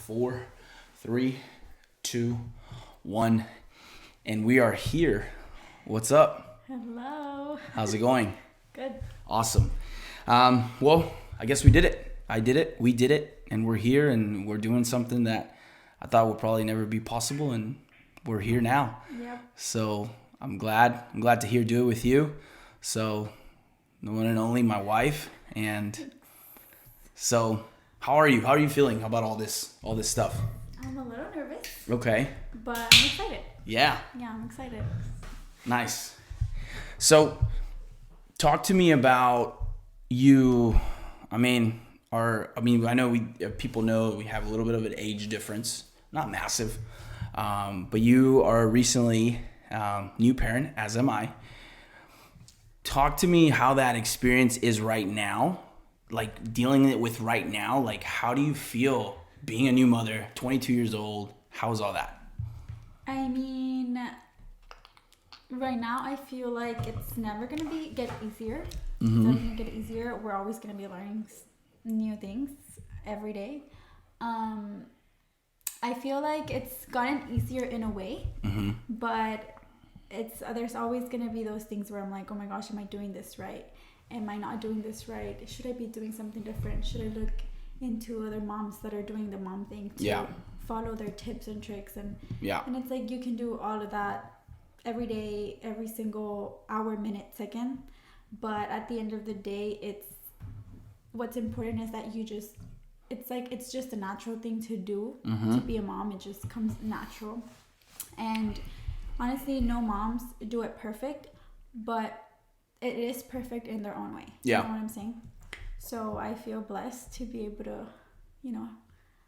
4, 3, 2, 1, and we are here. What's up? Hello. How's it going? Good. Awesome. Well, I guess we did it. I did it. We did it, and we're here, and we're doing something that I thought would probably never be possible, and we're here now. Yep. So I'm glad to do it with you. So the one and only, my wife. And so how are you? How are you feeling about all this stuff? I'm a little nervous. Okay. But I'm excited. Yeah. Yeah, I'm excited. Nice. So talk to me about you. I know people know we have a little bit of an age difference, not massive, but you are recently new parent, as am I. Talk to me how that experience is right now, like dealing with right now. Like, how do you feel being a new mother, 22 years old? How's all that? I mean, right now I feel like it's never gonna get easier. It's never gonna get easier. We're always gonna be learning new things every day. I feel like it's gotten easier in a way, but there's always gonna be those things where I'm like, oh my gosh, am I doing this right? Am I not doing this right? Should I be doing something different? Should I look into other moms that are doing the mom thing to follow their tips and tricks? And it's like you can do all of that every day, every single hour, minute, second. But at the end of the day, what's important is that it's just a natural thing to do, to be a mom. It just comes natural. And honestly, no moms do it perfect, but it is perfect in their own way. Yeah. You know what I'm saying? So I feel blessed to be able to,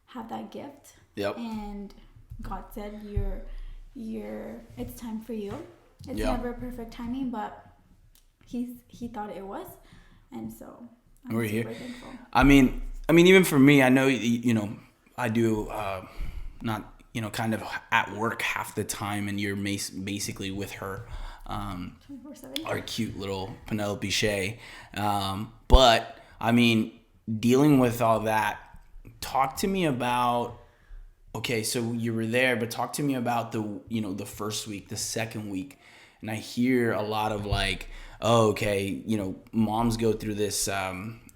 have that gift. Yep. And God said, it's time for you. It's never perfect timing, but he thought it was. And so I'm We're super here. thankful. I mean, even for me, I know, I do, not, kind of at work half the time, and you're basically with her, 24/7. our cute little Penelope Shay. But I mean, dealing with all that, talk to me about, okay, so you were there, but talk to me about the first week, the second week. And I hear a lot of like, oh, okay, moms go through this,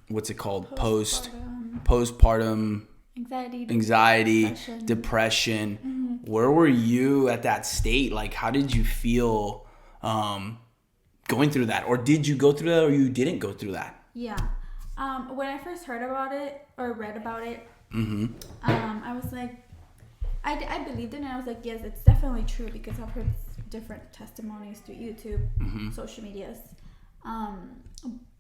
what's it called? Postpartum anxiety, depression. Where were you at that state? Like, how did you feel going through that? Or did you go through that, or you didn't go through that? Yeah. When I first heard about it or read about it, I was like, I believed it, and I was like, yes, it's definitely true, because I've heard different testimonies through YouTube, social medias.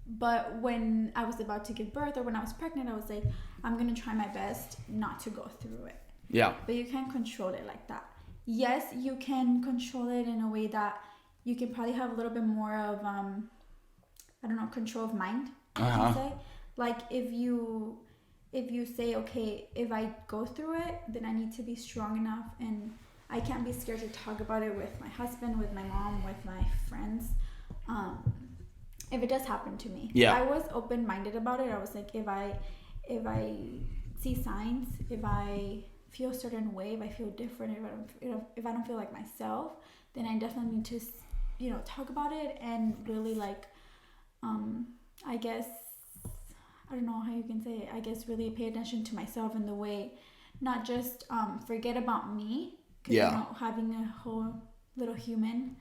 But when I was about to give birth, or when I was pregnant, I was like, I'm going to try my best not to go through it. Yeah. But you can't control it like that. Yes, you can control it in a way that you can probably have a little bit more of, control of mind, I can say. Like, if you say, okay, if I go through it, then I need to be strong enough, and I can't be scared to talk about it with my husband, with my mom, with my friends. If it does happen to me. Yeah. I was open-minded about it. I was like, if I see signs, if I feel a certain way, if I feel different, if I don't feel like myself, then I definitely need to, talk about it, and really, like, I guess, I don't know how you can say it, I guess really pay attention to myself in the way, not just forget about me, because having a whole little human,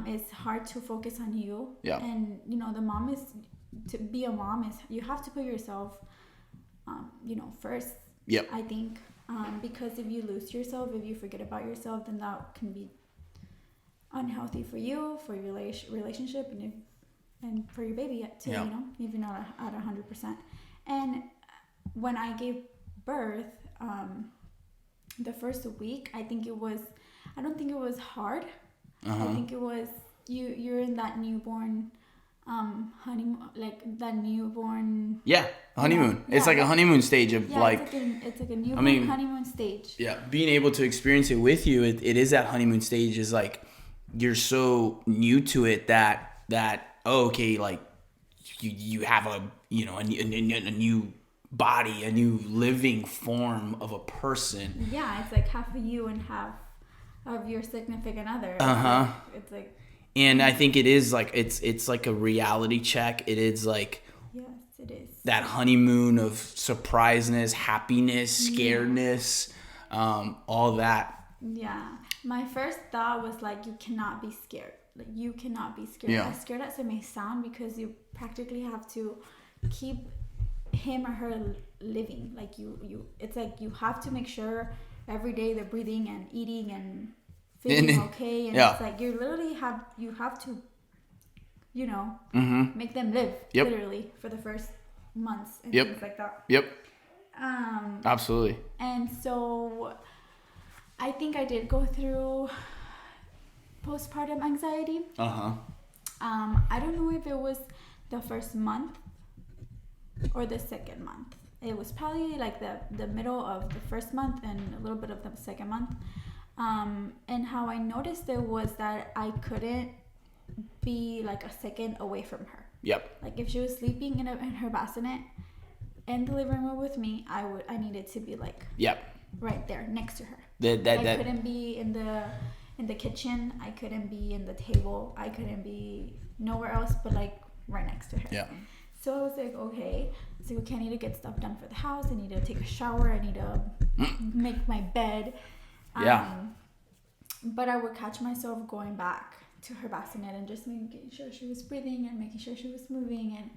it's hard to focus on you. Yeah. And the mom to be a mom is, you have to put yourself first. Yep. I think because if you lose yourself, if you forget about yourself, then that can be unhealthy for you, for your relationship, and for your baby too. Yeah. If you're not at 100%. And when I gave birth, the first week, I don't think it was hard. I think it was you're in that newborn honeymoon, like that newborn. Yeah, honeymoon. It's like a honeymoon stage of like. It's like a newborn honeymoon stage. Yeah, being able to experience it with you, it is that honeymoon stage. Is like you're so new to it that like you have a new body, a new living form of a person. Yeah, it's like half of you and half of your significant other. It's like and I think it is like it's like a reality check. It is like, yes, it is that honeymoon of surpriseness, happiness, scaredness, all that. Yeah, my first thought was like, you cannot be scared. Like, you cannot be scared. Yeah. As scared as it may sound, because you practically have to keep him or her living. Like it's like you have to make sure every day they're breathing and eating and feeling okay. And it's like you have to, make them live literally for the first months and things like that. Absolutely. And so I think I did go through postpartum anxiety. I don't know if it was the first month or the second month. It was probably like the middle of the first month and a little bit of the second month. And how I noticed it was that I couldn't be like a second away from her. Like, if she was sleeping in her bassinet in the living room with me, I needed to be like right there next to her. I couldn't be in the kitchen. I couldn't be in the table. I couldn't be nowhere else but like right next to her. So I was like, okay. So I need to get stuff done for the house. I need to take a shower. I need to make my bed. But I would catch myself going back to her bassinet and just making sure she was breathing and making sure she was moving. And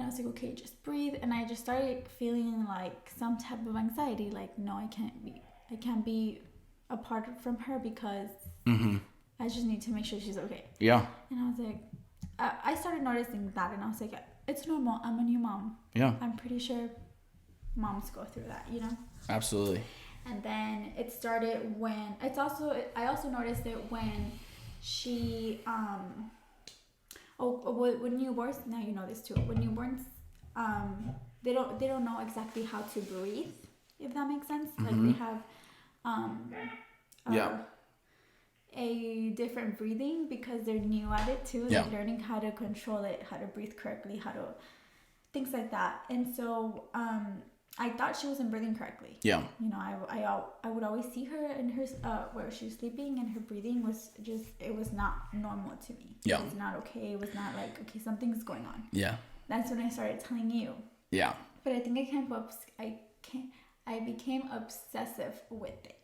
I was like, okay, just breathe. And I just started feeling like some type of anxiety. Like, no, I can't be apart from her because I just need to make sure she's okay. And I was like, I started noticing that, and I was like, it's normal. I'm a new mom. I'm pretty sure moms go through that, Absolutely. And then it started when I also noticed it when she when newborns, now you know this too. When newborns they don't know exactly how to breathe, if that makes sense. Like, they have a different breathing because they're new at it too. Like, learning how to control it, how to breathe correctly, how to things like that. And so I thought she wasn't breathing correctly. I would always see her in her where she was sleeping, and her breathing was just, it was not normal to me. It was not okay. It was not like, okay, something's going on. That's when I started telling you. But I think I became obsessive with it.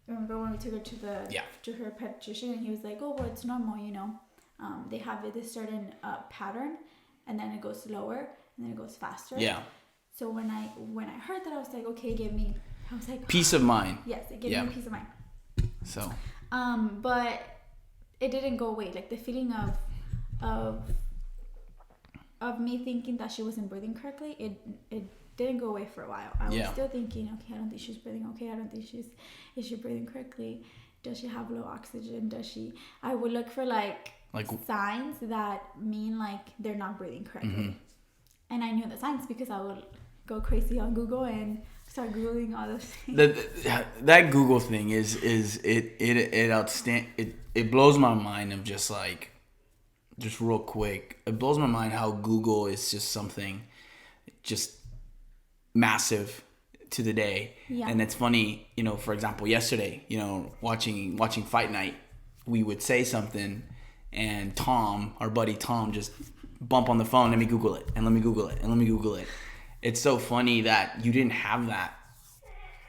Remember when we took her to her pediatrician, and he was like, oh, well, it's normal, they have this certain pattern, and then it goes slower, and then it goes faster. So when I heard that, I was like, okay, I was like, peace of mind. Yes, it gave me peace of mind. So but it didn't go away. Like, the feeling of me thinking that she wasn't breathing correctly, it didn't go away for a while. I was still thinking, okay, I don't think she's breathing okay. I don't think is she breathing correctly? Does she have low oxygen? I would look for like signs that mean like they're not breathing correctly. And I knew the signs because I would go crazy on Google and start Googling all those things. That Google thing is it blows my mind of just real quick. It blows my mind how Google is just something just massive to the day. And it's funny, for example, yesterday, watching Fight Night, we would say something, and Tom, our buddy Tom, just bump on the phone, let me Google it, and let me Google it, and let me Google it. It's so funny that you didn't have that,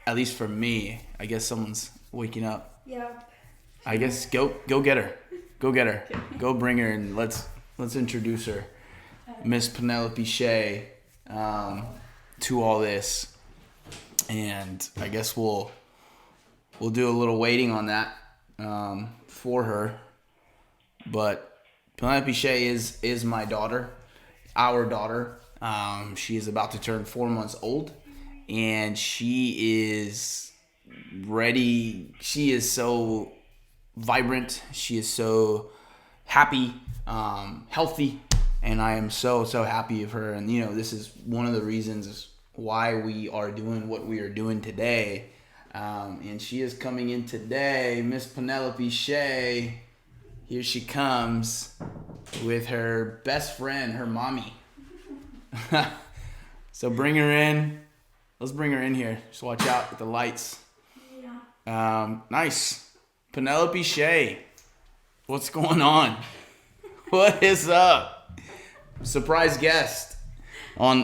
at least for me. I guess someone's waking up. I guess go get her. Go get her. Go bring her, and let's introduce her. Miss Penelope Shea, to all this. And I guess we'll do a little waiting on that for her. But Penelope Shea is my daughter, our daughter. She is about to turn 4 months old, and she is ready. She is so vibrant. She is so happy, healthy, and I am so happy of her. And this is one of the reasons why we are doing what we are doing today. And she is coming in today, Miss Penelope Shea. Here she comes with her best friend, her mommy. So bring her in. Let's bring her in here. Just watch out with the lights. Yeah. Nice. Penelope Shay. What's going on? What is up? Surprise guest on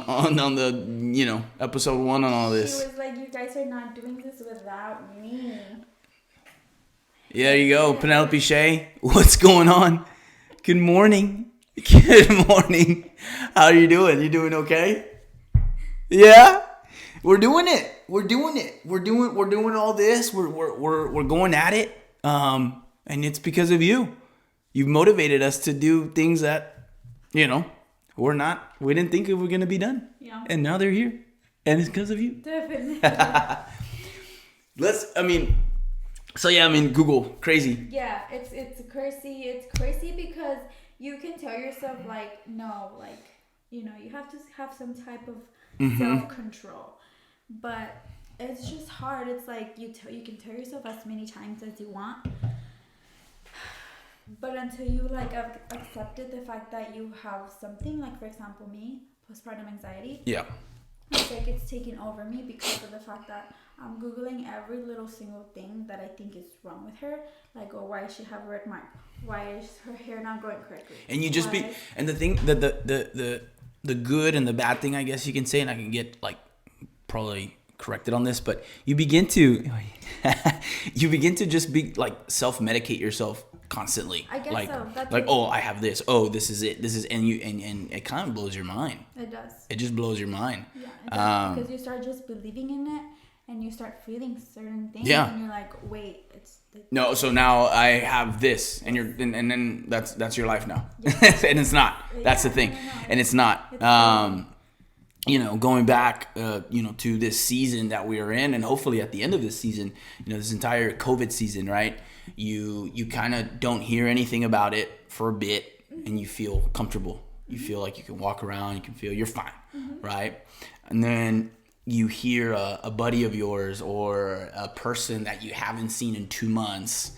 the episode 1 on all this. She was like, you guys are not doing this without me. Yeah, there you go. Penelope Shay. What's going on? Good morning. Good morning. How are you doing? You doing okay? Yeah? We're doing it. We're doing all this. We're going at it. And it's because of you. You've motivated us to do things that, we didn't think we were going to be done. Yeah. And now they're here. And it's because of you. Definitely. Google, crazy. Yeah, it's crazy. It's crazy because you can tell yourself like, no, like, you have to have some type of self-control. But it's just hard. It's like you can tell yourself as many times as you want. But until you like accepted the fact that you have something, like for example me, postpartum anxiety. Yeah. It's like it's taking over me because of the fact that I'm Googling every little single thing that I think is wrong with her. Like, why does she have a red mark? Why is her hair not growing correctly? And you just and the thing, the good and the bad thing, I guess you can say, and I can get like probably corrected on this, but you begin to just be like self-medicate yourself constantly. I guess like, so. That's like, oh, I have this. Oh, this is it. And it kind of blows your mind. It does. It just blows your mind. Yeah, it does, because you start just believing in it, and you start feeling certain things. Yeah. And you're like, wait, no. So now I have this, and and then that's your life now. Yeah. And it's not. That's the thing. And it's not. Going back, to this season that we are in, and hopefully at the end of this season, this entire COVID season, right? You kind of don't hear anything about it for a bit, and you feel comfortable. You feel like you can walk around, you can feel you're fine, right? And then you hear a buddy of yours or a person that you haven't seen in 2 months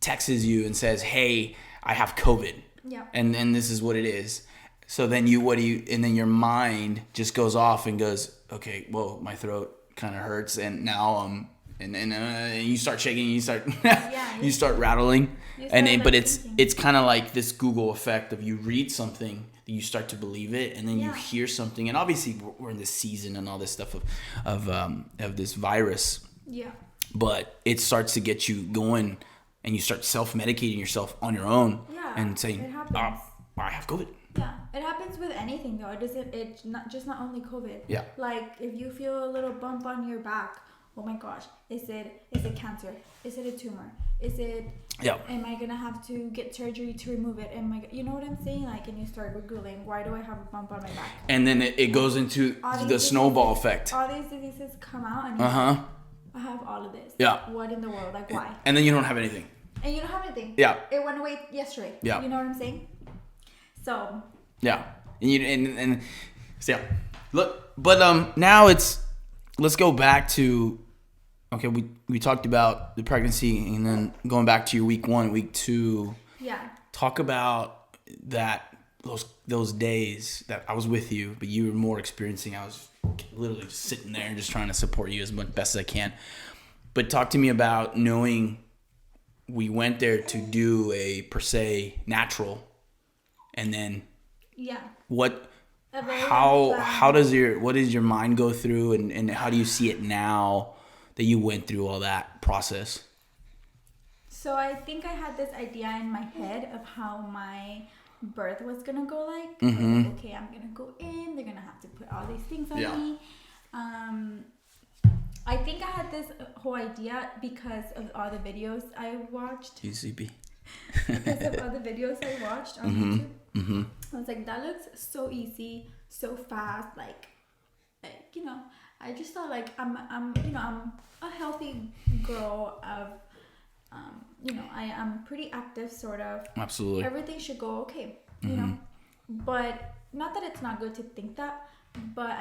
texts you and says, "Hey, I have COVID." Yeah. And this is what it is. So then and then your mind just goes off and goes, okay, well, my throat kind of hurts, and now and you start shaking, you start you start rattling, but it's kind of like this Google effect of you read something, you start to believe it, and then you hear something, and obviously we're in this season and all this stuff of this virus, but it starts to get you going, and you start self-medicating yourself on your own, and saying, I have COVID. Yeah, it happens with anything though. It's not only COVID. Yeah. Like if you feel a little bump on your back, oh my gosh, is it cancer? Is it a tumor? Is it? Yeah. Am I gonna have to get surgery to remove it? You know what I'm saying? Like, and you start Googling, why do I have a bump on my back? And then it goes into the snowball effect. All these diseases come out, and I have all of this. Yeah. What in the world? Like, why? And then you don't have anything. And you don't have anything. Yeah. It went away yesterday. Yeah. You know what I'm saying? So. Yeah. And so yeah. Look, but now let's go back to, okay, we talked about the pregnancy, and then going back to your week 1, week 2. Yeah. Talk about those days that I was with you, but you were more experiencing. I was literally just sitting there and just trying to support you as best as I can. But talk to me about knowing we went there to do a per se natural, and then what does your mind go through, and how do you see it now that you went through all that process? So I think I had this idea in my head of how my birth was gonna go like. Okay, I'm gonna go in, they're gonna have to put all these things on me. I think I had this whole idea because of all the videos I watched. TCP. Because of all the videos I watched on YouTube. I was like, that looks so easy, so fast. Like I just thought like I'm a healthy girl of, I'm pretty active, sort of. Absolutely. Everything should go okay, you know. But not that it's not good to think that, but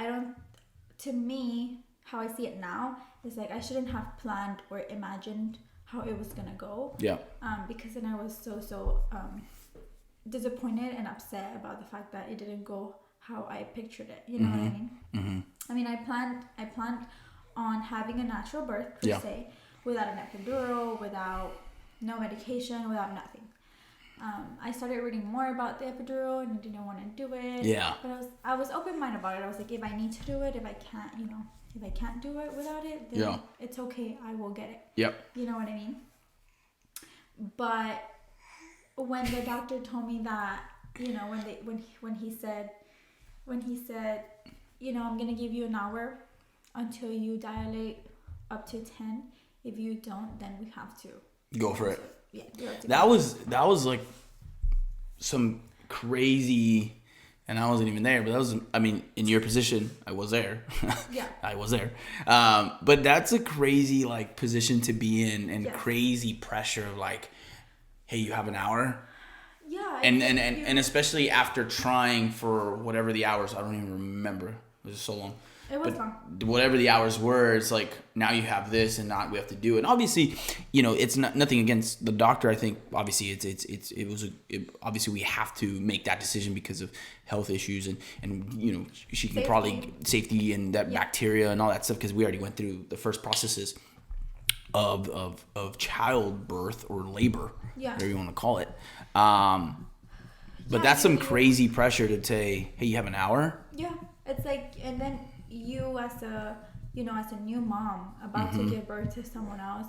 to me, how I see it now is like I shouldn't have planned or imagined how it was gonna go. Yeah. Because then I was so disappointed and upset about the fact that it didn't go how I pictured it. You know what I mean? Mm-hmm. I mean, I planned on having a natural birth per se, without an epidural, without no medication, without nothing. I started reading more about the epidural and I didn't want to do it. Yeah. But I was open-minded about it. I was like, if I need to do it, if I can't do it without it, then it's okay. I will get it. Yep. You know what I mean? But when the doctor told me that, you know, when he said, you know, I'm gonna give you an hour until you dilate up to 10. If you don't, then we have to go for it. Yeah. That was like some crazy, and I wasn't even there, but that was, I mean, in your position, I was there. Yeah. I was there. But that's a crazy like position to be in, and crazy pressure of like, hey, you have an hour. Yeah. And especially after trying for whatever the hours, I don't even remember. It was so long. It was long. Whatever the hours were, it's like, now you have this and not we have to do it. And obviously, you know, it's nothing against the doctor. I think obviously obviously we have to make that decision because of health issues and you know, she can probably safety and that bacteria and all that stuff, because we already went through the first processes of childbirth or labor, whatever you want to call it. But that's some crazy pressure to say, hey, you have an hour. Yeah, it's like, and then you as a new mom about to give birth to someone else,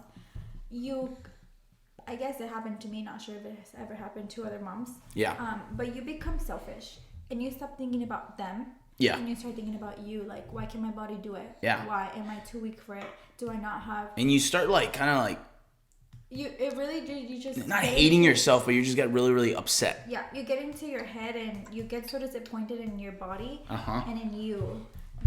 I guess it happened to me, not sure if it has ever happened to other moms. Yeah. But you become selfish and you stop thinking about them. Yeah. And you start thinking about you, like, why can my body do it? Yeah. Why am I too weak for it? Do I not have? And you start like kind of like. You just not hating yourself, but you just get really, really upset. Yeah, you get into your head and you get so disappointed in your body and in you,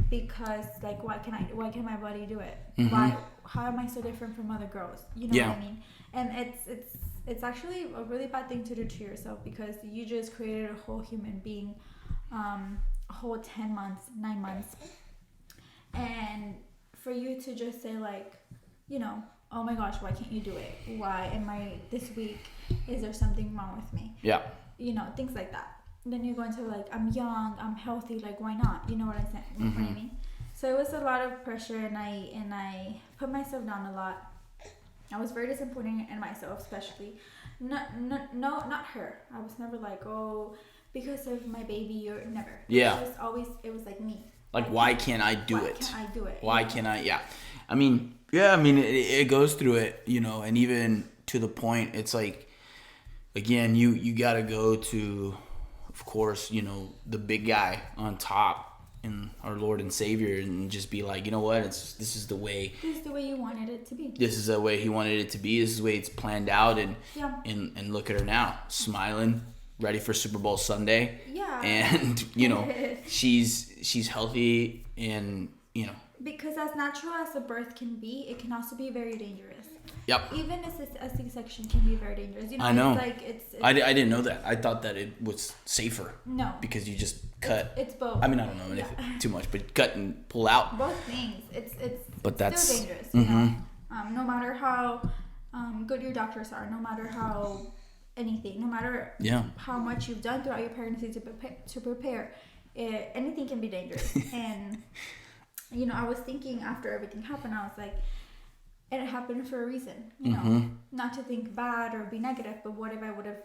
because like, why can my body do it? Mm-hmm. How am I so different from other girls? You know what I mean? And it's actually a really bad thing to do to yourself, because you just created a whole human being, a whole 10 months, 9 months, and for you to just say like, you know, oh my gosh, why can't you do it? Why am I this weak? Is there something wrong with me? Yeah. You know, things like that. Then you're going to like, I'm young, I'm healthy, like why not? You know what I'm saying? Mm-hmm. What I mean? So it was a lot of pressure, and I put myself down a lot. I was very disappointed in myself, especially. Not her. I was never like, oh, because of my baby, or never. Yeah. It was like me. Like, why can't I do it? Why can't I do it? Why can't I? Yeah. I mean, it goes through it, you know, and even to the point, it's like, again, you got to go to, of course, you know, the big guy on top, in our Lord and Savior, and just be like, you know what, this is the way. This is the way you wanted it to be. This is the way he wanted it to be. This is the way it's planned out, and look at her now, smiling, ready for Super Bowl Sunday. Yeah. And you know, she's healthy, and you know. Because as natural as a birth can be, it can also be very dangerous. Yep. Even a C-section can be very dangerous. You know, I know. It's like it's I didn't know that. I thought that it was safer. No. Because you just cut. It's both. I mean, I don't know if it, too much, but cut and pull out. Both things. It's but that's still dangerous. You know? No matter how good your doctors are, no matter how anything, no matter how much you've done throughout your pregnancy to prepare, anything can be dangerous. And you know, I was thinking after everything happened, I was like, it happened for a reason, you know, not to think bad or be negative, but what if I would have,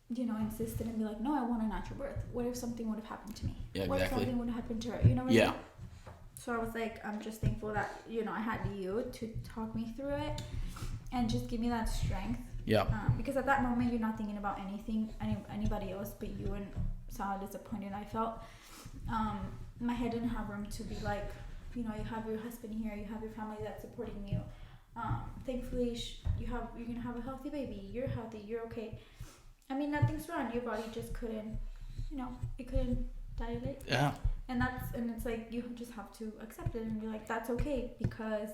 you know, insisted and be like, no, I want a natural birth. What if something would have happened to me? Yeah, what if something would have happened to her? You know what I mean? So I was like, I'm just thankful that, you know, I had you to talk me through it and just give me that strength. Yeah. Because at that moment, you're not thinking about anybody else but you, and so how disappointed I felt. My head didn't have room to be like, you know, you have your husband here, you have your family that's supporting you. Thankfully, you're gonna have a healthy baby. You're healthy. You're okay. I mean, nothing's wrong. Your body just couldn't, you know, it couldn't dilate. Yeah. And it's like you just have to accept it and be like, that's okay, because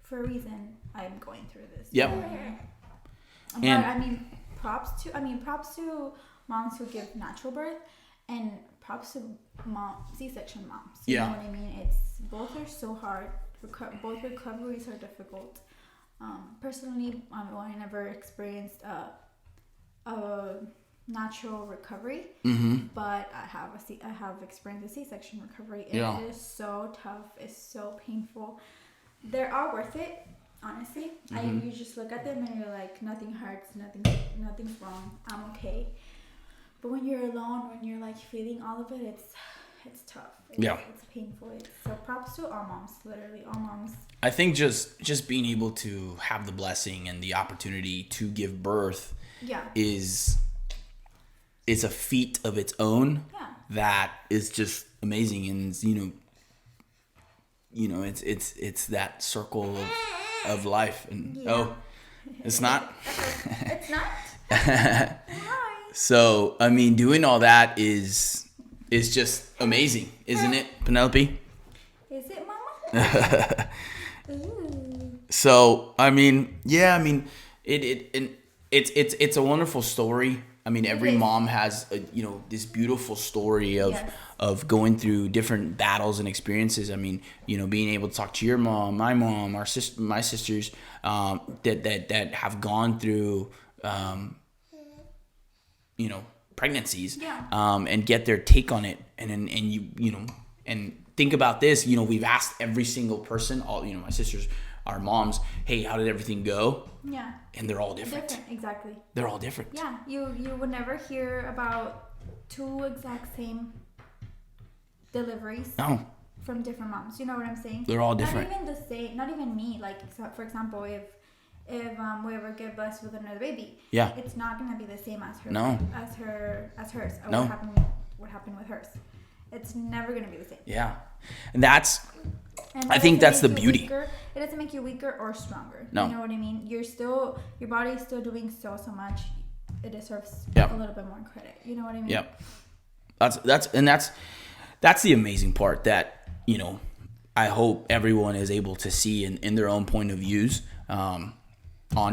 for a reason I'm going through this. Yep. But I mean, props to moms who give natural birth, and props to C-section moms. You know what I mean? Both are so hard. Both recoveries are difficult. Personally, I never experienced a natural recovery, but I have experienced a C-section recovery, and it is so tough. It's so painful. They are worth it, honestly. You just look at them and you're like, nothing hurts, nothing's wrong. I'm okay. But when you're alone, when you're like feeling all of it, it's tough. It's painful. So props to all moms, literally all moms. I think just being able to have the blessing and the opportunity to give birth is a feat of its own that is just amazing. And it's that circle of life. And it's not. It's not. Why? So I mean, doing all that is just amazing, isn't it, Penelope? Is it, Mama? So I mean, it's a wonderful story. I mean, every mom has this beautiful story of going through different battles and experiences. I mean, being able to talk to your mom, my mom, my sisters that have gone through pregnancies and get their take on it, and and think about this. We've asked every single person, all my sisters, our moms, hey, how did everything go? Yeah. And they're all different. Exactly. They're all different. Yeah, you would never hear about two exact same deliveries. No. From different moms. You know what I'm saying? They're all different. Not even the same. Not even me. Like, for example, if we ever get blessed with another baby, it's not gonna be the same as her. No. As hers. No. What happened with hers? It's never gonna be the same. Yeah, and I think that's the beauty. Weaker. It doesn't make you weaker or stronger. No. You know what I mean? Your body is still doing so much. It deserves a little bit more credit. You know what I mean? Yeah. That's the amazing part that, I hope everyone is able to see in their own point of views on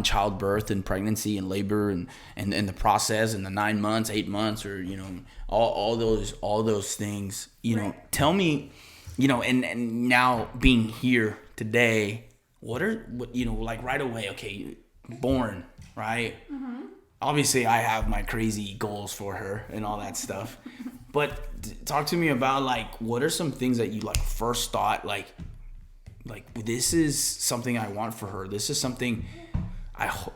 childbirth and pregnancy and labor and the process and the 9 months, 8 months, or, all those things. Tell me, and now being here today, what like right away, okay, born, right? Mm-hmm. Obviously I have my crazy goals for her and all that stuff, but talk to me about like, what are some things that you like first thought, like this is something I want for her. This is something I hope,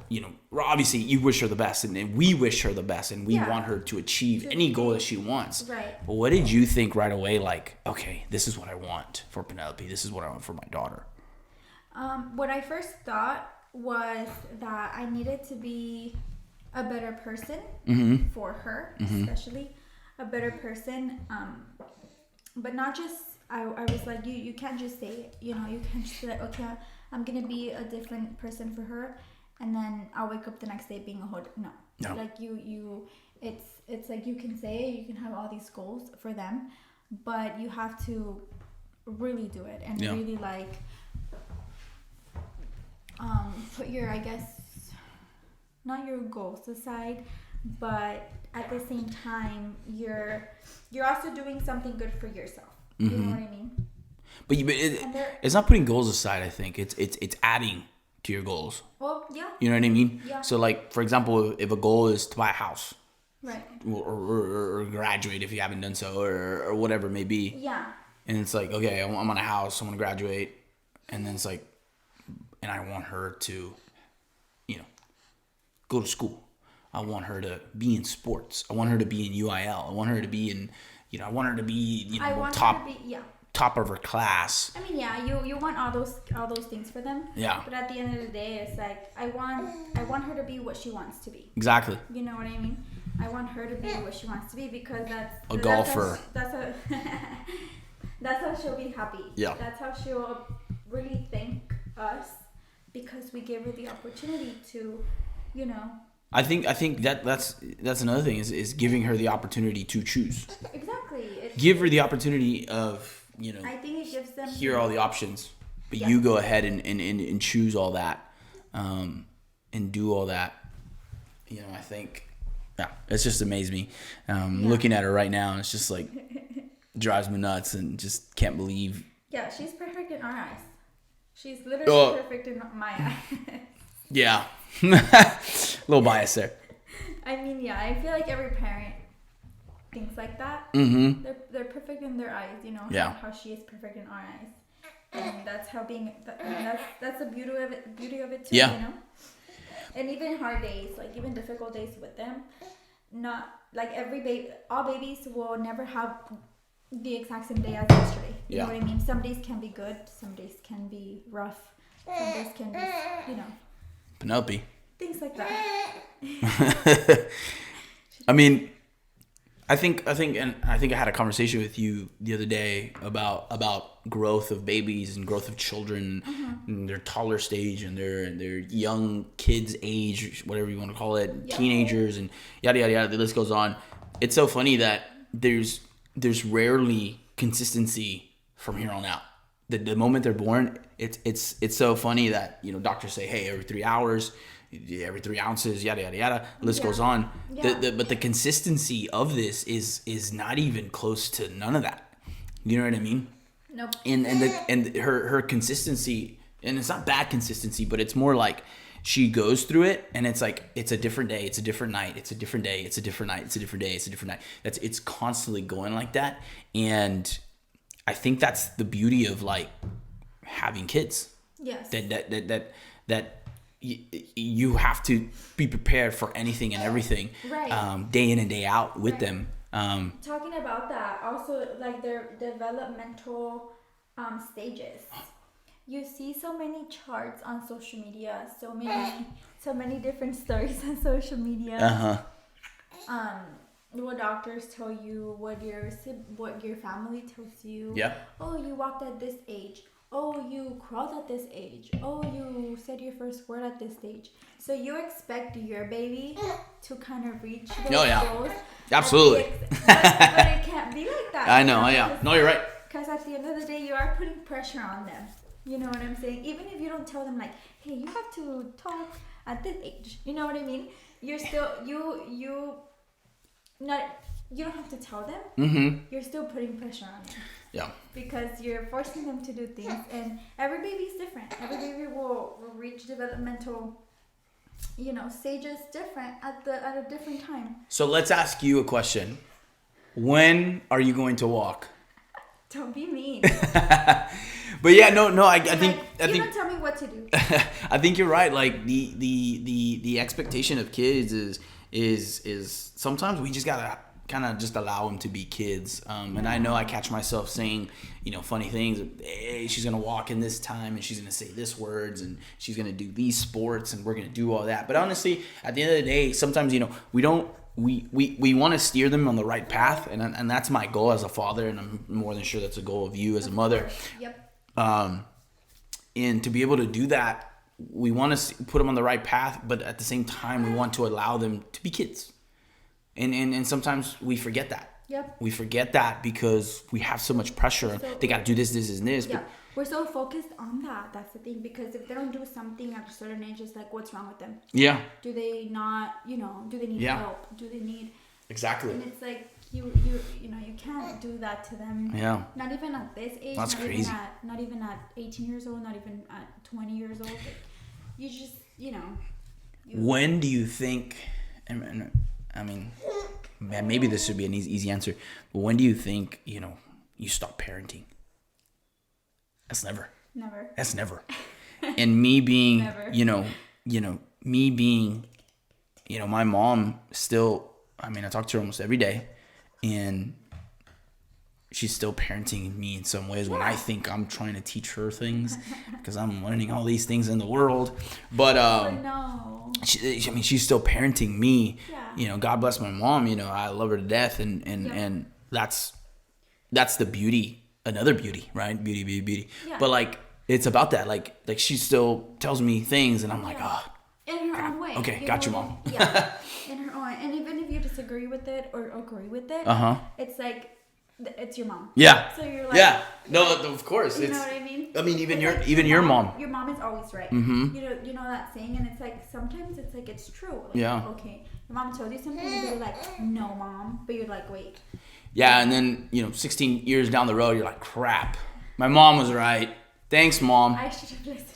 obviously you wish her the best, and we wish her the best, and we want her to achieve any goal that she wants. Right. But what did you think right away? Like, okay, this is what I want for Penelope. This is what I want for my daughter. What I first thought was that I needed to be a better person for her, especially a better person. But not just, I was like, you can't just say it, you can't just be like, okay, I'm going to be a different person for her, and then I'll wake up the next day being a hood. No. Like it's like you can say it, you can have all these goals for them, but you have to really do it and really like put your, I guess, not your goals aside, but at the same time you're also doing something good for yourself. You know what I mean? But it's not putting goals aside. I think it's adding to your goals. Well, yeah. You know what I mean? Yeah. So like, for example, if a goal is to buy a house, right, or graduate if you haven't done so, or whatever it may be. Yeah. And it's like, okay, I'm on a house, I want to graduate, and then it's like, and I want her to, go to school. I want her to be in sports. I want her to be in UIL. I want her to be in, I want her to be, top of her class. I mean, you want all those things for them. Yeah. But at the end of the day, it's like I want her to be what she wants to be. Exactly. You know what I mean? I want her to be what she wants to be, because that's a golfer. That's how she'll be happy. Yeah. That's how she'll really thank us, because we gave her the opportunity to, I think that's another thing is giving her the opportunity to choose. Exactly. Give her the opportunity of, I think it gives them hear all the options, but you go ahead and choose all that, and do all that. I think, it's just amazed me. Looking at her right now, and it's just like drives me nuts, and just can't believe. Yeah, she's perfect in our eyes. She's literally perfect in my eyes. Yeah. A little bias there. I mean, yeah, I feel like every parent thinks like that. Mm-hmm. They're perfect in their eyes, you know. Yeah. How she is perfect in our eyes, and that's how that's the beauty of it. Beauty of it too, Yeah. you know. And even hard days, like even difficult days with them, not like all babies will never have the exact same day as yesterday. You know what I mean? Some days can be good, some days can be rough, some days can be, you know. Penelope. Things like that. I mean, I think I had a conversation with you the other day about growth of babies and growth of children, and their toddler stage and their young kids age, whatever you want to call it, teenagers and yada yada yada. The list goes on. It's so funny that there's rarely consistency from here on out. The moment they're born, it's so funny that, you know, doctors say, hey, every 3 hours, every 3 ounces, yada yada yada. The list goes on. But the consistency of this is not even close to none of that. You know what I mean? Nope. And her consistency, and it's not bad consistency, but it's more like she goes through it, and it's like it's a different day, it's a different night, it's a different day, it's a different night, it's a different day, it's a different night. It's constantly going like that, and I think that's the beauty of like having kids. Yes. That you have to be prepared for anything and everything, right. Day in and day out with them. Talking about that, also like their developmental stages. You see so many charts on social media, so many different stories on social media. What doctors tell you, what your family tells you. Yeah. Oh, you walked at this age. Oh, you crawled at this age. Oh, you said your first word at this stage. So you expect your baby to kind of reach those goals. Absolutely. But it can't be like that. I know. Yeah. No, you're right. Because at the end of the day, you are putting pressure on them. You know what I'm saying? Even if you don't tell them like, hey, you have to talk at this age. You know what I mean? You're still you don't have to tell them. Mm-hmm. You're still putting pressure on them. Yeah. Because you're forcing them to do things, and every baby is different. Every baby will reach developmental, you know, stages different at a different time. So let's ask you a question. When are you going to walk? Don't be mean. But yeah, no, I think don't tell me what to do. I think you're right. Like the expectation of kids is sometimes we just gotta kind of just allow them to be kids. And I know I catch myself saying, you know, funny things. Hey, she's gonna walk in this time, and she's gonna say this words, and she's gonna do these sports, and we're gonna do all that. But honestly, at the end of the day, sometimes, you know, we want to steer them on the right path, and that's my goal as a father, and I'm more than sure that's a goal of you as a mother. Yep. And to be able to do that, we want to put them on the right path, but at the same time, we want to allow them to be kids. And sometimes we forget that. Yep. We forget that because we have so much pressure. They got to do this, and this. Yeah. We're so focused on that. That's the thing. Because if they don't do something at a certain age, it's like, what's wrong with them? Yeah. Do they not, you know, do they need help? Do they need... Exactly. And it's like, you know, you can't do that to them. Yeah. Not even at this age. That's crazy. Not even at 18 years old. Not even at 20 years old. Like, you just, you know. When do you think... I mean, man, maybe this should be an easy answer. But when do you think, you know, you stop parenting? That's never. Never. That's never. And me being, Never. me being, my mom still, I mean, I talk to her almost every day, and she's still parenting me in some ways when I think I'm trying to teach her things because I'm learning all these things in the world. But, no. she's still parenting me. Yeah. God bless my mom. I love her to death, and that's the beauty. Another beauty, right? Beauty. Yeah. But like, it's about that. Like she still tells me things, and I'm like, in her own way. Okay, got you, Mom. Yeah, in her own. And even if you disagree with it or agree with it, it's like, it's your mom. Yeah. So you're like, yeah. No, of course. You know what I mean? I mean, even it's your mom. Your mom is always right. Mm-hmm. You know that saying, and it's like sometimes it's like it's true. Like, yeah. Okay, your mom told you something, and you're like, no, Mom, but you're like, wait. Yeah, and then 16 years down the road, you're like, crap, my mom was right. Thanks, Mom. I should have listened.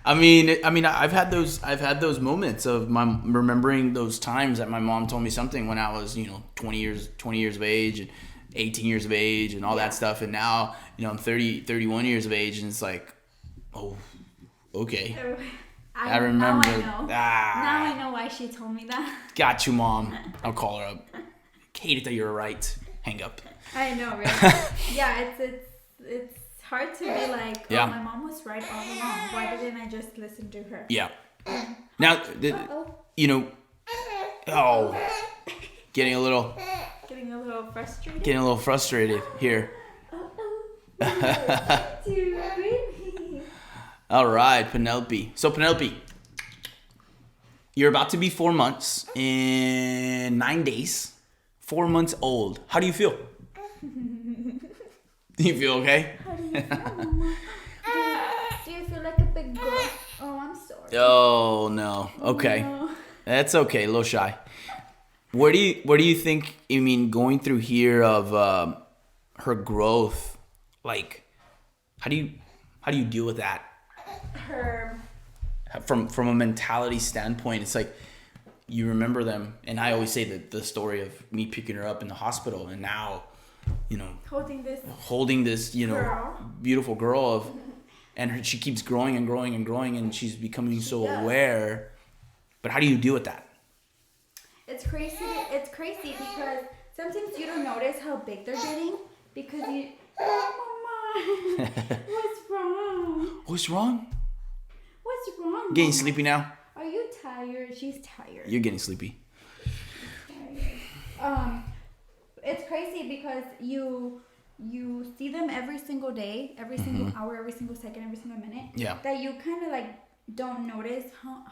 I've had those moments of remembering those times that my mom told me something when I was, 20 years of age and 18 years of age and all that stuff. And now, I'm 31 years of age, and it's like, oh, okay. I remember. Now I know why she told me that. Got you, Mom. I'll call her up. Katie, that you're right. Hang up. I know, right? Yeah, it's hard to be like, oh, Yeah. my mom was right all along. Why didn't I just listen to her? Yeah. Now, getting a little frustrated here. All right, Penelope. So, Penelope, you're about to be 4 months in 9 days. 4 months old. How do you feel? Do you feel okay? How do you feel, Mama? Do you feel like a big girl? Oh, I'm sorry. Oh, no. Okay. No. That's okay. A little shy. Where do you think, going through here of her growth, like, how do you deal with that? From a mentality standpoint, it's like you remember them, and I always say the story of me picking her up in the hospital, and now, holding this girl. beautiful girl and she keeps growing and growing and growing, and she's becoming so aware. But how do you deal with that? It's crazy. It's crazy because sometimes you don't notice how big they're getting because you. Oh, Mama, what's wrong? What's wrong? What's wrong? Getting Mama? sleepy now? Are you tired? She's tired. You're getting sleepy. It's crazy because you see them every single day, every single hour, every single second, every single minute. Yeah. That you kind of like don't notice how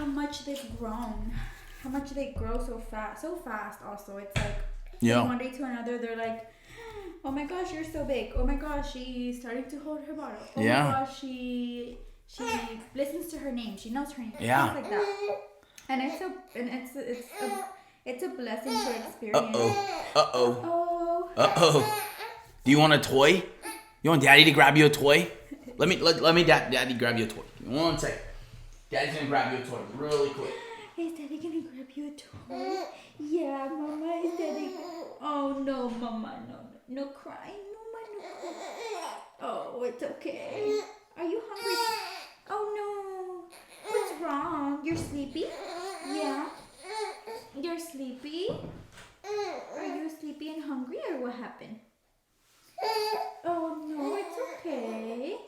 much they've grown, how much they grow so fast. Also, it's like from one day to another, they're like, oh my gosh, you're so big. Oh my gosh, she's starting to hold her bottle. Oh my gosh, she listens to her name. She knows her name. Yeah. Things like that. And it's a blessing to experience. Uh-oh. Do you want a toy? You want Daddy to grab you a toy? Let me Daddy grab you a toy. One second. Daddy's gonna grab you a toy really quick. Is Daddy gonna grab you a toy? Yeah, Mama, is Daddy? Oh no, Mama, no crying, Mama, no crying. Oh, it's okay. Are you hungry? Oh no, what's wrong? You're sleepy? Yeah. You're sleepy? Are you sleepy and hungry, or what happened? Oh no, it's okay.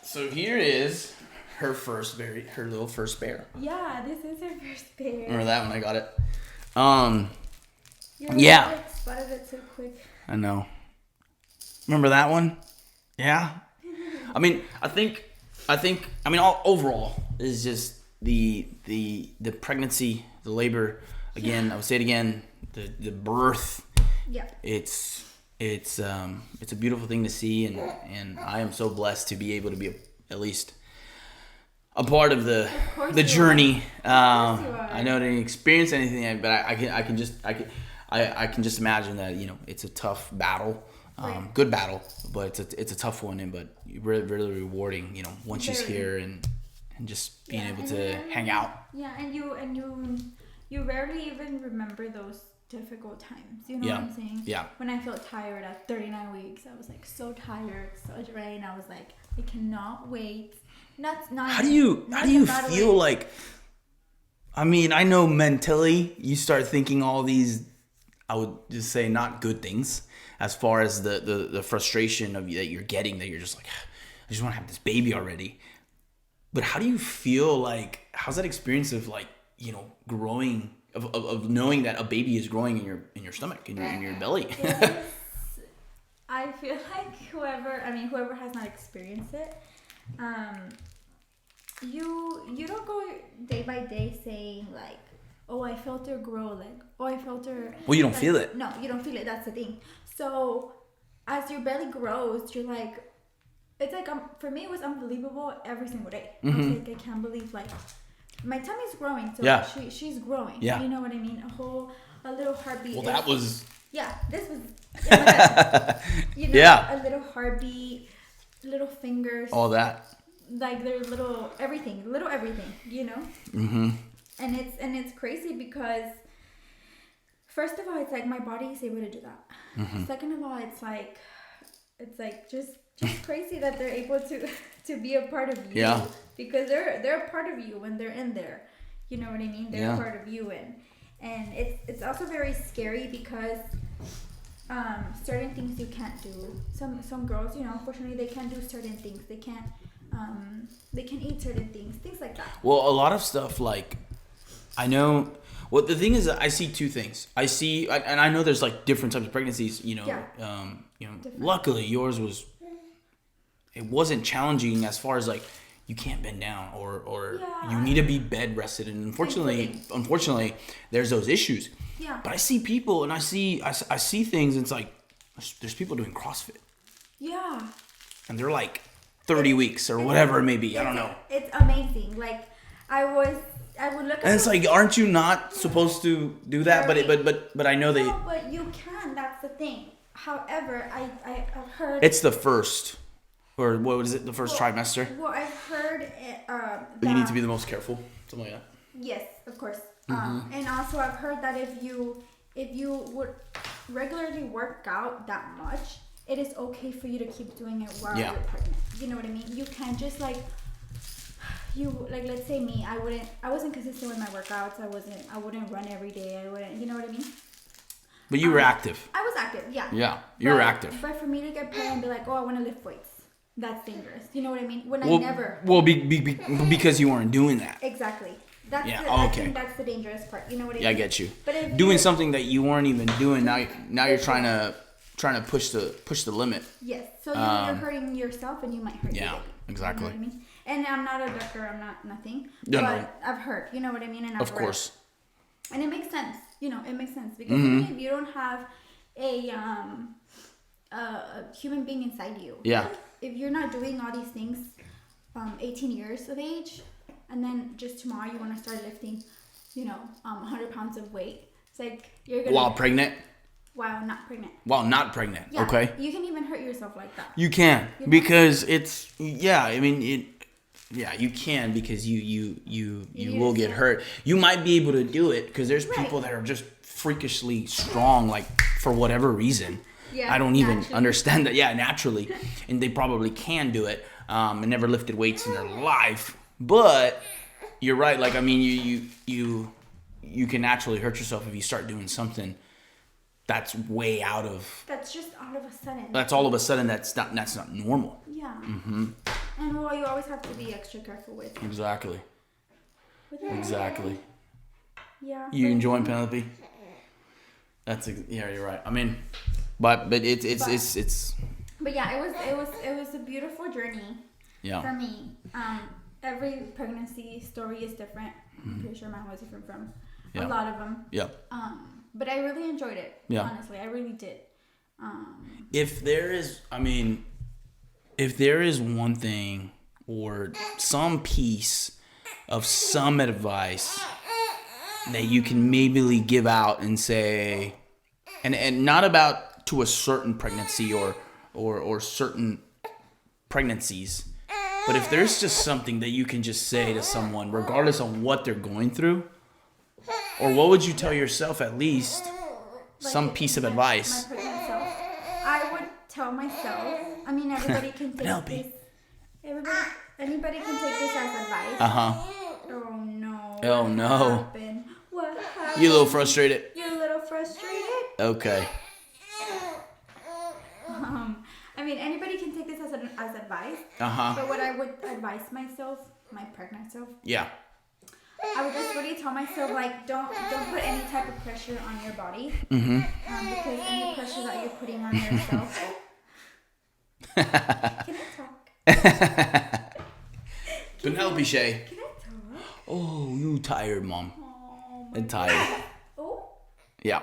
So here is her little first bear. Yeah, this is her first bear. Remember that when I got it? Yeah. I spotted it so quick. I know. Remember that one? Yeah. I think overall is just the pregnancy, the labor. Again, I would say it again. The birth. Yeah. It's a beautiful thing to see, and I am so blessed to be able to be at least a part of the journey. I know I didn't experience anything yet, but I can just imagine that it's a tough battle, good battle, but it's a tough one, but really, really rewarding. Once she's here and just being able to hang out. Yeah, and you rarely even remember those difficult times. You know what I'm saying? Yeah. When I felt tired at 39 weeks, I was like so tired, so drained. I was like, I cannot wait. How do you feel like? I know mentally you start thinking all these, I would just say, not good things, as far as the frustration of that you're getting, that you're just like, I just want to have this baby already. But how do you feel like? How's that experience of like growing? Of knowing that a baby is growing in your stomach, in your belly. I feel like whoever has not experienced it, you don't go day by day saying like, oh, I felt her grow, like, oh, I felt her. Well, you don't feel it. No, you don't feel it. That's the thing. So as your belly grows, you're like, it's like for me it was unbelievable every single day. I was like, I can't believe like. My tummy's growing, so she's growing. Yeah. You know what I mean? a little heartbeat. Well, that was. Yeah, this was. In my head. You know, Yeah. A little heartbeat, little fingers. All that. Like their little everything, you know. Mm-hmm. And it's crazy because, first of all, it's like my body is able to do that. Mm-hmm. Second of all, it's like just crazy that they're able to be a part of you. Yeah. Because they're a part of you when they're in there. You know what I mean? They're a part of you, and it's also very scary because certain things you can't do. Some girls, you know, unfortunately, they can't do certain things. They can't eat certain things like that. Well, a lot of stuff like, I know. Well, the thing is, I see two things. And I know there's like different types of pregnancies. You know, Different. Luckily yours it wasn't challenging as far as like you can't bend down or you need to be bed rested. And unfortunately, there's those issues. Yeah. But I see people and I see things. And it's like there's people doing CrossFit. Yeah. And they're like 30 weeks or whatever it may be. I don't know. It's amazing. Like I would look at And it's like, aren't you not supposed to do that? But I know they. No, but you can. That's the thing. However, I've heard. It's the first, or what was it? The first trimester. Well, I've heard. But you need to be the most careful. Something like that. Yes, of course. Mm-hmm. And also, I've heard that if you would regularly work out that much, it is okay for you to keep doing it while you're pregnant. You know what I mean? You can't just like. Let's say me, I wasn't consistent with my workouts. I wouldn't run every day. You know what I mean? But you were active. I was active, yeah. Yeah, you were active. But for me to get pregnant and be like, oh, I want to lift weights, that's dangerous. You know what I mean? I never. Well, because you weren't doing that. Exactly. That's I think that's the dangerous part. You know what I mean? Yeah, I get you. But if doing something that you weren't even doing, now you're trying to push the limit. Yes. So you're hurting yourself and you might hurt your baby. Exactly. You know what I mean? And I'm not a doctor. I'm not nothing. No, but no. I've heard. You know what I mean? And I've Of course. And it makes sense. You know, it makes sense because even if you don't have a human being inside you. Yeah. Like, if you're not doing all these things, 18 years of age, and then just tomorrow you want to start lifting, 100 pounds of weight. It's like you're gonna. While pregnant. While not pregnant. While not pregnant. Yeah, okay. You can even hurt yourself like that. You can because it's I mean it. Yeah, you can because you will get hurt. You might be able to do it because there's people that are just freakishly strong, like for whatever reason. Yeah, I don't even understand that. Yeah, naturally, and they probably can do it. And never lifted weights in their life. But you're right. Like I mean, you can naturally hurt yourself if you start doing something that's way out of. That's just all of a sudden. That's all of a sudden. That's not normal. Yeah. Mm-hmm. And you always have to be extra careful with. Exactly. Exactly. Yeah. You enjoying Penelope? You're right. I mean, but it's. But yeah, it was a beautiful journey. Yeah. For me, every pregnancy story is different. I'm pretty sure mine was different from a lot of them. Yeah. But I really enjoyed it. Yeah. Honestly, I really did. If there is one thing or some piece of some advice that you can maybe give out and say, and not about to a certain pregnancy or certain pregnancies, but if there's just something that you can just say to someone, regardless of what they're going through, or what would you tell yourself at least, some piece of advice? My pregnant self. I would tell myself. I mean, everybody can take Penelope. this. Anybody can take this as advice. Oh no. Oh no. What happened? You a little frustrated? You're a little frustrated? Okay. I mean, anybody can take this as advice. But what I would advise myself, my pregnant self. Yeah. I would just really tell myself, like, don't put any type of pressure on your body. Because any pressure that you're putting on yourself. Can I talk? Penelope Shay. Can I talk? Oh, you tired, Mom. Oh, I'm tired. Oh. Yeah.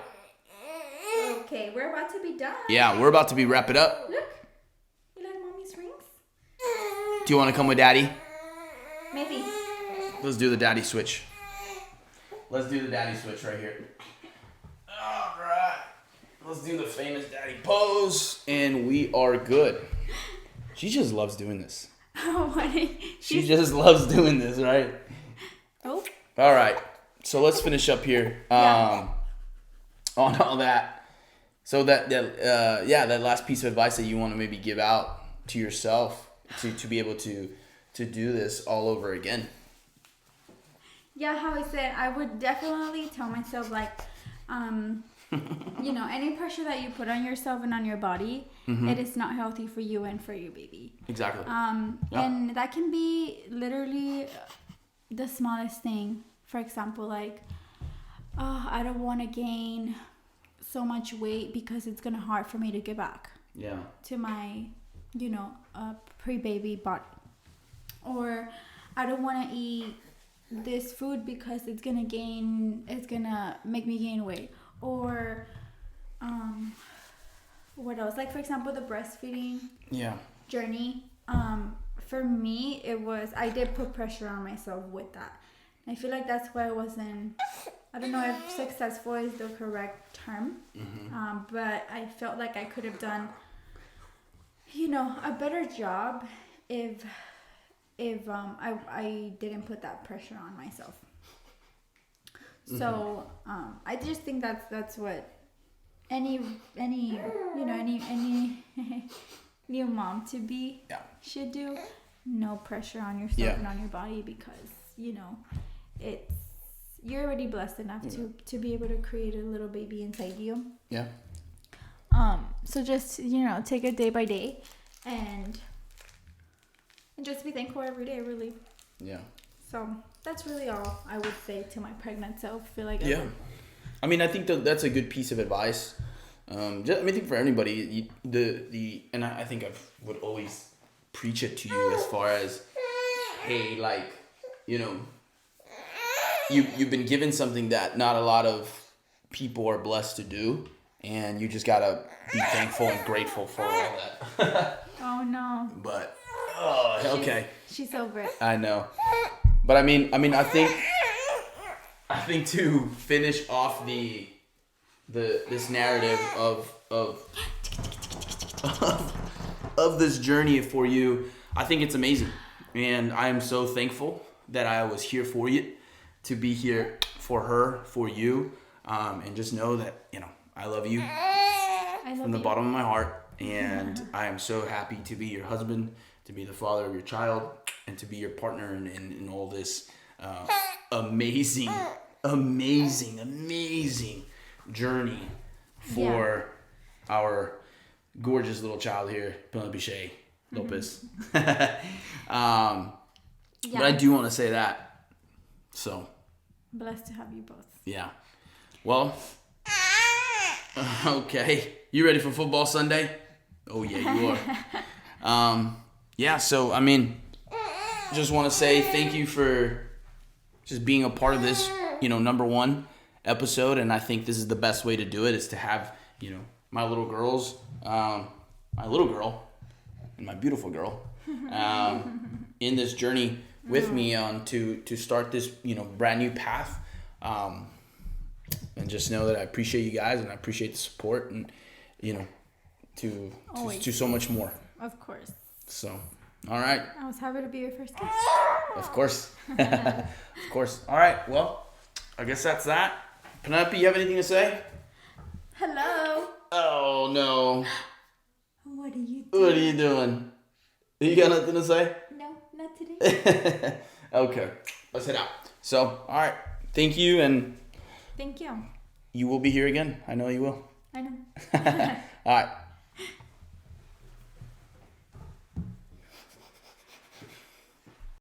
Okay, we're about to be done. Yeah, we're about to wrap it up. Look. You like Mommy's rings? Do you want to come with Daddy? Maybe. Let's do the daddy switch. Let's do the daddy switch right here. Let's do the famous daddy pose, and we are good. She just loves doing this. She just loves doing this, right? Oh. All right. So let's finish up here on all that. So that last piece of advice that you want to maybe give out to yourself to be able to do this all over again. Yeah, how I said, I would definitely tell myself, like, any pressure that you put on yourself and on your body, it is not healthy for you and for your baby. Exactly. And that can be literally the smallest thing. For example, like, I don't want to gain so much weight because it's gonna hard for me to get back to my pre-baby body, or I don't want to eat this food because it's gonna make me gain weight, or what else, like for example the breastfeeding journey, for me I did put pressure on myself with that. I feel like that's why I don't know if successful is the correct term, but I felt like I could have done, a better job if I didn't put that pressure on myself. So I just think that's what any new mom to be should do. No pressure on yourself and on your body, because you're already blessed enough to be able to create a little baby inside you. Yeah. So just take it day by day and just be thankful every day, really. Yeah. So that's really all I would say to my pregnant self. I feel like I mean, I think that's a good piece of advice. I think for anybody, and I think I would always preach it to you as far as, hey, like, you've been given something that not a lot of people are blessed to do, and you just gotta be thankful and grateful for all that. Oh no. But okay. She's over it. I know. But I mean, I think to finish off this narrative of this journey for you, I think it's amazing, and I am so thankful that I was here for you, to be here for her, for you, and just know that I love you from the bottom of my heart, and I am so happy to be your husband, to be the father of your child, and to be your partner in all this amazing journey for our gorgeous little child here, Penelope Lopez. But I do want to say that. So blessed to have you both. Yeah. Well, okay. You ready for football Sunday? Oh yeah, you are. So I mean, just want to say thank you for just being a part of this, number one episode, and I think this is the best way to do it, is to have, my little girls, my little girl and my beautiful girl, in this journey with me on to start this, brand new path, and just know that I appreciate you guys, and I appreciate the support, and, to so much more. Of course. So, all right. I was happy to be your first guest. Of course. Of course. All right. Well, I guess that's that. Penelope, you have anything to say? Hello. Oh, no. What are you doing? What are you doing? You got nothing to say? No, not today. Okay. Let's head out. So, all right. Thank you, and thank you. You will be here again. I know you will. I know. All right.